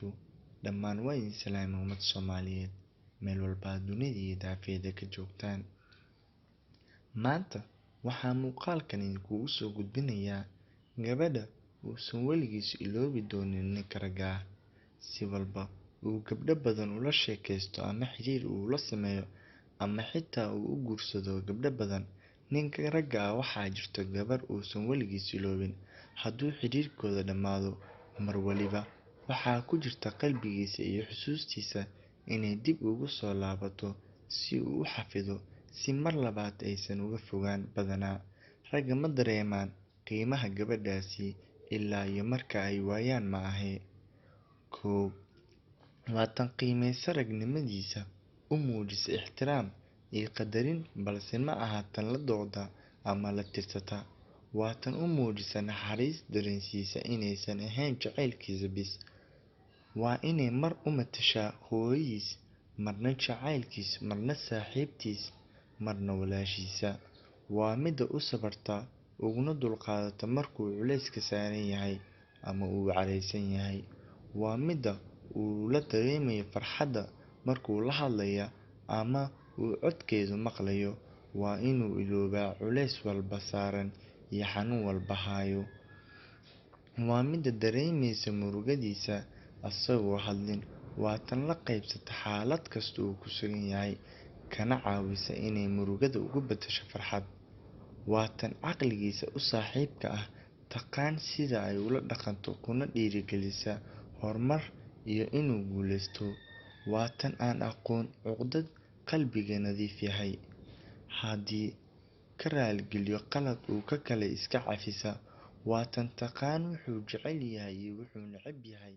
wabarakaatuh. Dhammaan waa idin salaamay ummad Soomaaliyeed meel walba dunida iyo daafeeda ka joogtaan. Maanta waxaan muuqaalkan idinkugu soo gudbinayaa gabadha uusan weligiis iloobi doonin ninka ragga ah. Si walba uu gabdho badan ula sheekaysto ama xiriir uu la sameeyo ama xitaa uu u guursado gabdho badan, ninka ragga ah waxaa jirta gabar uusan weligiis iloobin. Hadduu xiriirkooda dhammaado, mar waliba waxaa ku jirta qalbigiisa iyo xusuustiisa inay dib ugu soo laabato si uu u xafido, si mar labaad aysan uga fogaan. Badanaa ragga ma dareemaan qiimaha gabadhaasi ilaa iyo marka ay waayaan. Ma ahe koow waa tan qiimaysa ragnimadiisa, u muujisa ixtiraam iyo qadarin, balse ma aha tan la dooda ama la tirsata. Waa tan u muujisa naxariis, dareensiisa inaysan ahayn jacaylkiisa bis. Waa inay mar u matashaa hooyadiis, marna jacaylkiis, marna saaxiibtiis, marna walaashiisa. Waa midda u sabarta, uguna dulqaadata markuu culayska saaran yahay ama uu careysan yahay. Waa midda uu la dareemayo farxadda markuu la hadlayo ama uu codkeedu maqlayo. Waa inuu iloobaa culays walba saaran iyo xanuun walba hayo. Waa midda dareemaysa murugadiisa asagoo hadlin. Waa tan la qaybsata xaalad kasta uu ku sugan yahay, kana caawisa inay murugada ugu beddesho farxad. Waa tan caqligiisa u saaxiibka ah, taqaan sida ay ula dhaqanto, kuna dhiirigelisa horumar iyo inuu guuleysto. Waa tan aan aqoon cuqdad, qalbiga nadiif yahay, haddii ka raaligeliyo qalad uu ka kale iska cafisa. Waa tan taqaan wuxuu jecel yahay iyo wuxuu neceb yahay.